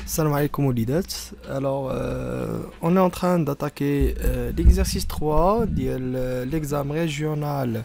Salam alaikum Oulidat. Alors, on est en train d'attaquer l'exercice 3 de l'examen régional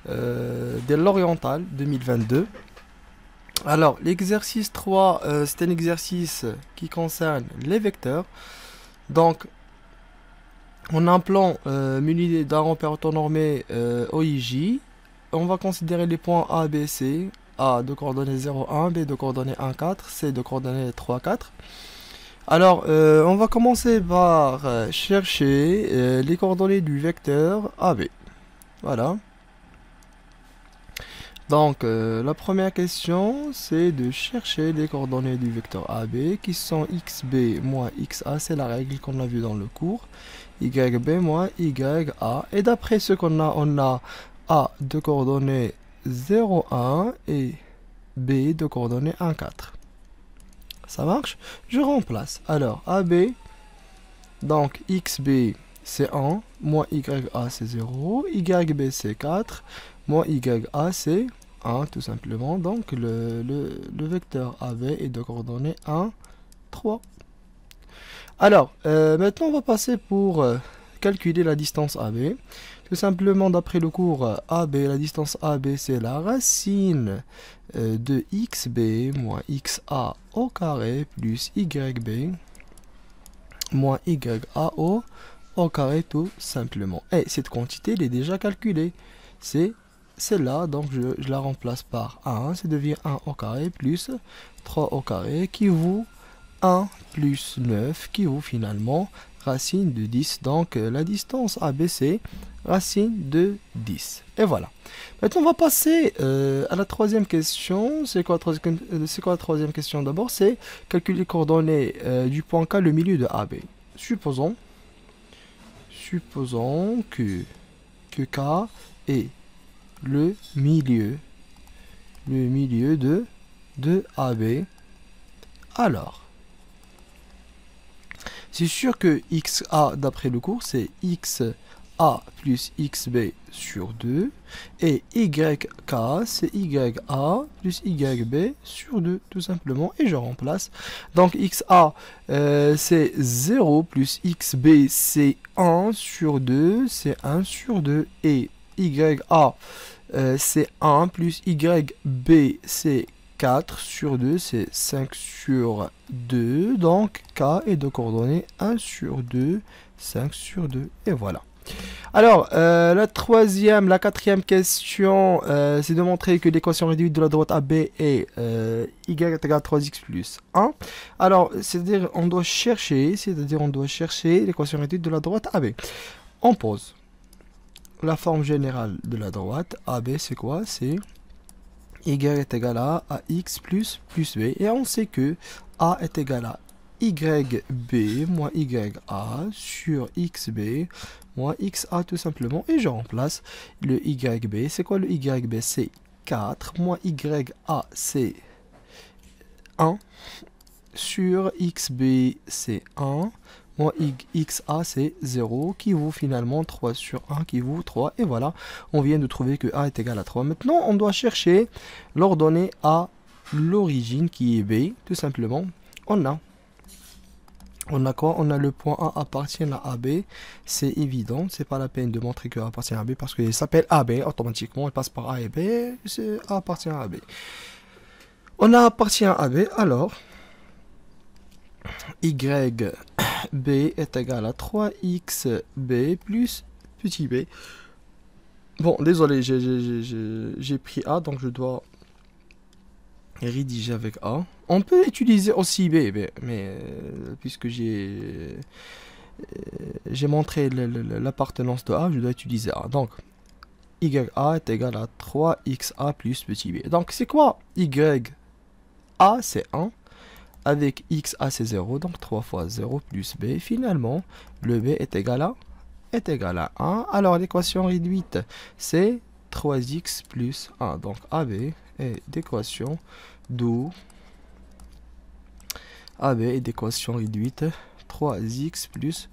de l'Oriental 2022. Alors, l'exercice 3, c'est un exercice qui concerne les vecteurs. Donc, on a un plan muni d'un repère orthonormé OIJ. On va considérer les points A, B, C. A de coordonnées 0, 1, B de coordonnées 1, 4, C de coordonnées 3, 4. Alors, on va commencer par chercher les coordonnées du vecteur AB. Voilà. Donc, la première question, c'est de chercher les coordonnées du vecteur AB qui sont xb moins xa, c'est la règle qu'on a vue dans le cours. Yb moins ya. Et d'après ce qu'on a, on a A de coordonnées 0, 1 et B de coordonnées 1, 4. Ça marche? Je remplace. Alors, AB, donc XB c'est 1, moins YA c'est 0, YB c'est 4, moins YA c'est 1 tout simplement. Donc, le vecteur AB est de coordonnées 1, 3. Alors, maintenant on va passer pour calculer la distance AB. Tout simplement, d'après le cours AB, la distance AB, c'est la racine de xb moins xa au carré plus yb moins yao au carré tout simplement. Et cette quantité, elle est déjà calculée. C'est celle-là, donc je la remplace par 1. Ça devient 1 au carré plus 3 au carré qui vaut 1 plus 9 qui vaut finalement racine de 10. Donc la distance ABC, racine de 10. Et voilà. Maintenant, on va passer à la troisième question. C'est quoi la troisième question? D'abord, c'est calculer les coordonnées du point K, le milieu de AB. Supposons que K est le milieu de AB. Alors, c'est sûr que XA, d'après le cours, c'est XA plus XB sur 2. Et YK, c'est YA plus YB sur 2, tout simplement. Et je remplace. Donc XA, c'est 0 plus XB, c'est 1 sur 2. C'est 1 sur 2. Et YA, c'est 1 plus YB, c'est 4 sur 2, c'est 5 sur 2. Donc, K est de coordonnées 1 sur 2, 5 sur 2. Et voilà. Alors, la quatrième question, c'est de montrer que l'équation réduite de la droite AB est y est égal à 3x plus 1. Alors, c'est-à-dire on doit chercher l'équation réduite de la droite AB. On pose la forme générale de la droite AB, c'est quoi? C'est y est égal à ax plus B. Et on sait que A est égal à YB moins YA sur XB moins XA tout simplement. Et je remplace le YB. C'est quoi le YB? C'est 4 moins YA c'est 1 sur XB c'est 1 moins XA c'est 0 qui vaut finalement 3 sur 1 qui vaut 3. Et voilà, on vient de trouver que A est égal à 3. Maintenant, on doit chercher l'ordonnée à l'origine qui est B. Tout simplement, on a quoi? On a le point A appartient à AB. C'est évident, c'est pas la peine de montrer que A appartient à AB parce qu'il s'appelle AB automatiquement. Il passe par A et B, c'est A appartient à AB. On a appartient à AB, alors YB est égal à 3xB plus petit b. Bon, désolé, j'ai pris A, donc je dois rédiger avec A. On peut utiliser aussi B, mais puisque j'ai montré l'appartenance de A, je dois utiliser A. Donc, YA est égal à 3XA plus petit b. Donc, c'est quoi YA? C'est 1. Avec XA, c'est 0. Donc, 3 fois 0 plus B. Finalement, le B est égal à 1. Alors, l'équation réduite, c'est 3x plus 1. Donc, AB est d'équation d'où AB est d'équation réduite 3x plus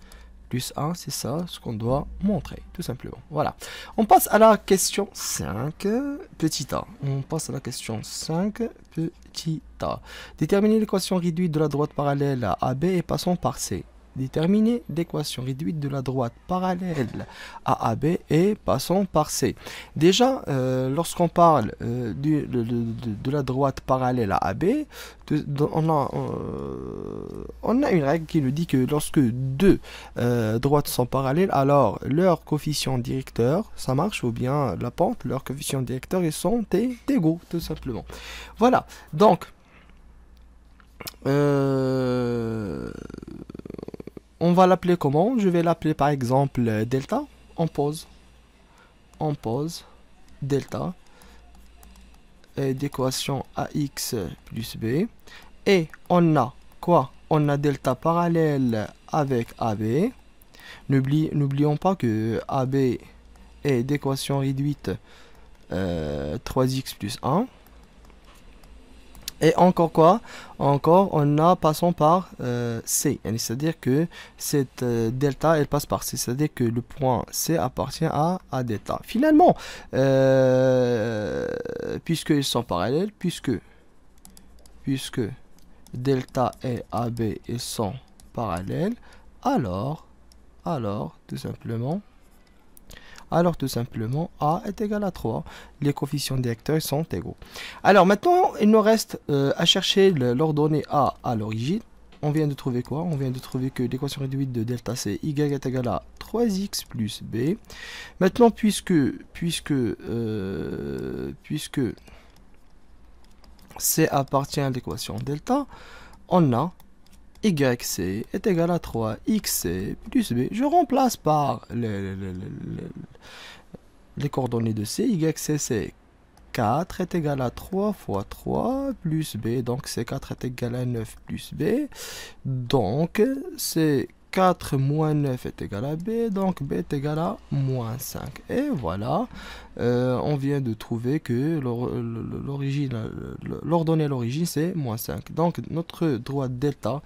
plus 1, c'est ça ce qu'on doit montrer, tout simplement. Voilà. On passe à la question 5, petit a. On passe à la question 5, petit a. Déterminer l'équation réduite de la droite parallèle à AB et passons par C. Déterminer l'équation réduite de la droite parallèle à AB et passons par C. Déjà, lorsqu'on parle de la droite parallèle à AB, on a une règle qui nous dit que lorsque deux droites sont parallèles, alors leur coefficient directeur, ça marche, ou bien la pente, leur coefficient directeur, ils sont égaux, tout simplement. Voilà, donc... on va l'appeler comment? Je vais l'appeler par exemple delta. On pose delta d'équation AX plus B. Et on a quoi? On a delta parallèle avec AB. N'oublions pas que AB est d'équation réduite 3x plus 1. Et encore quoi? Encore, on a passons par C. C'est-à-dire que cette delta, elle passe par C. C'est-à-dire que le point C appartient à delta. Finalement, puisqu'ils sont parallèles, puisque delta et AB ils sont parallèles, alors, tout simplement, A est égal à 3. Les coefficients directeurs sont égaux. Alors maintenant, il nous reste à chercher l'ordonnée A à l'origine. On vient de trouver quoi? On vient de trouver que l'équation réduite de delta C, Y est égal à 3x plus B. Maintenant, puisque C appartient à l'équation delta, on a YC est égal à 3XC plus B. Je remplace par les coordonnées de C. YC c'est 4 est égal à 3 fois 3 plus B. Donc C4 est égal à 9 plus B. Donc c'est 4 moins 9 est égal à B. Donc B est égal à moins 5. Et voilà, on vient de trouver que l'ordonnée à l'origine c'est moins 5. Donc notre droite delta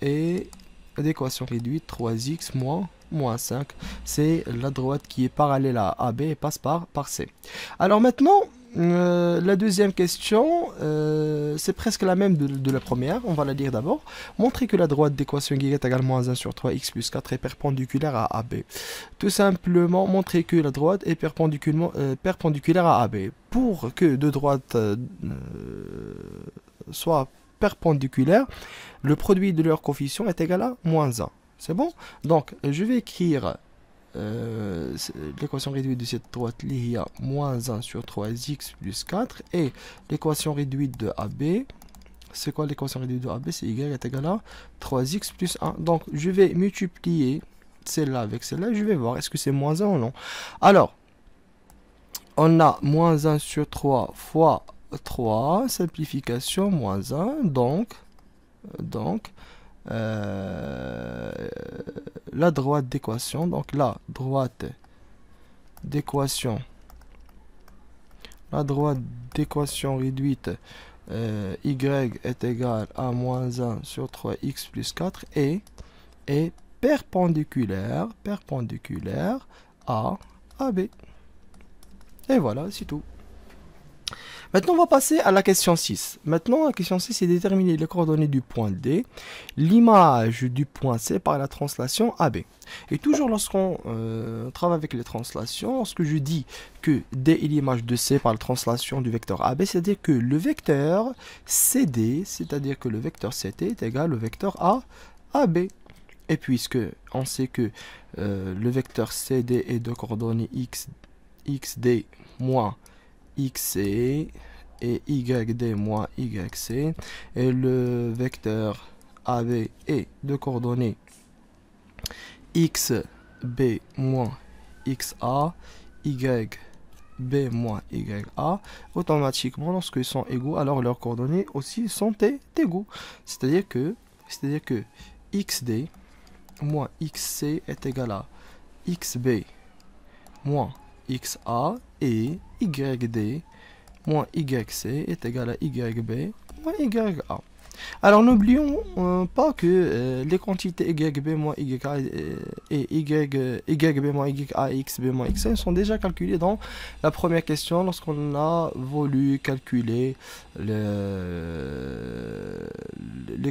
est d'équation réduite 3x moins 5. C'est la droite qui est parallèle à AB et passe par C. Alors maintenant, la deuxième question, c'est presque la même de la première. On va la lire d'abord. Montrer que la droite d'équation y est égale moins 1 sur 3x plus 4 est perpendiculaire à AB. Tout simplement, montrer que la droite est perpendiculaire à AB. Pour que deux droites soient perpendiculaires, le produit de leur coefficient est égal à moins 1. C'est bon? Donc, je vais écrire l'équation réduite de cette droite il y a moins 1 sur 3x plus 4 et l'équation réduite de AB, c'est quoi l'équation réduite de AB? C'est y est égal à 3x plus 1. Donc je vais multiplier celle-là avec celle-là, je vais voir est-ce que c'est moins 1 ou non. Alors on a moins 1 sur 3 fois 3, simplification moins 1, donc la droite d'équation, donc la droite d'équation réduite y est égal à moins 1 sur 3x plus 4 et est perpendiculaire à AB. Et voilà, c'est tout. Maintenant, on va passer à la question 6. Maintenant, la question 6, c'est déterminer les coordonnées du point D, l'image du point C par la translation AB. Et toujours lorsqu'on travaille avec les translations, lorsque je dis que D est l'image de C par la translation du vecteur AB, c'est-à-dire que le vecteur CD, c'est-à-dire que le vecteur CT est égal au vecteur AB. Et puisque on sait que le vecteur CD est de coordonnées XD moins XC et YD moins YC et le vecteur AB est de coordonnées XB moins XA, YB moins YA, automatiquement lorsqu'ils sont égaux, alors leurs coordonnées aussi sont égaux. C'est-à-dire que XD moins XC est égal à XB moins XA et YD moins YC est égal à YB moins YA. Alors n'oublions pas que les quantités YB moins YA et YB moins YA et XB moins XA sont déjà calculées dans la première question lorsqu'on a voulu calculer les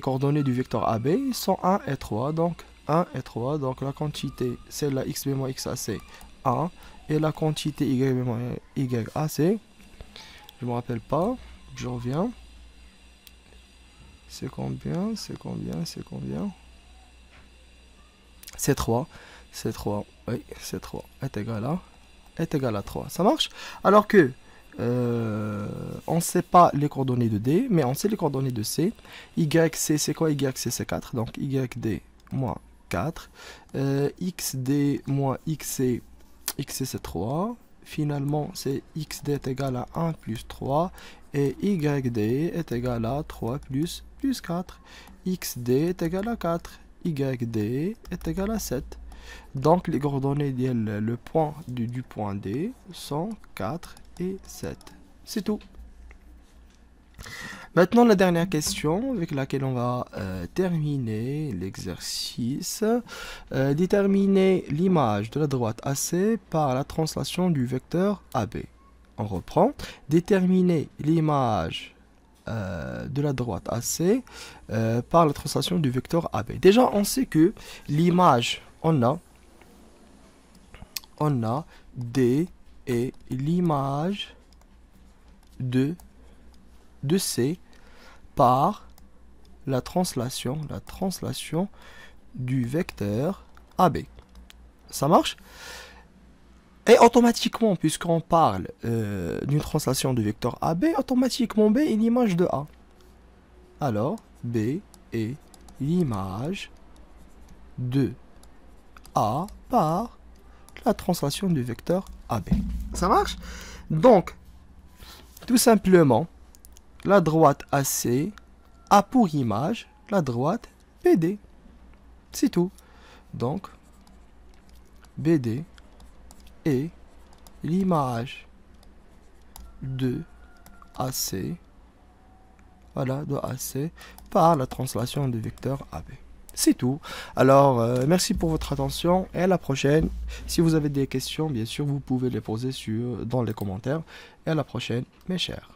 coordonnées du vecteur AB. Ils sont 1 et 3, donc 1 et 3, donc la quantité, c'est la XB moins XA, c'est 1, et la quantité YB moins YA, c'est, je me rappelle pas, je reviens. C'est combien? C'est combien? C'est combien? C'est 3. C'est 3. Oui, c'est 3. Est égal à 3. Ça marche? Alors que on ne sait pas les coordonnées de D, mais on sait les coordonnées de C. YC, c'est quoi? YC, c'est 4. Donc YD moins 4. XD moins XC. XC, c'est 3. Finalement, c'est XD est égal à 1 plus 3. Et YD est égal à 3 plus 4. XD est égal à 4. YD est égal à 7. Donc, les coordonnées du point D sont 4 et 7. C'est tout. Maintenant, la dernière question avec laquelle on va terminer l'exercice. Déterminer l'image de la droite AC par la translation du vecteur AB. On reprend. Déterminer l'image de la droite AC par la translation du vecteur AB. Déjà, on sait que l'image, on a D et l'image de C par la translation du vecteur AB. Ça marche? Et automatiquement, puisqu'on parle d'une translation du vecteur AB, automatiquement B est l'image de A. Alors, B est l'image de A par la translation du vecteur AB. Ça marche? Donc, tout simplement, la droite AC a pour image la droite BD. C'est tout. Donc, BD est l'image de AC, voilà, de AC par la translation du vecteur AB. C'est tout. Alors, merci pour votre attention et à la prochaine. Si vous avez des questions, bien sûr, vous pouvez les poser dans les commentaires. Et à la prochaine, mes chers.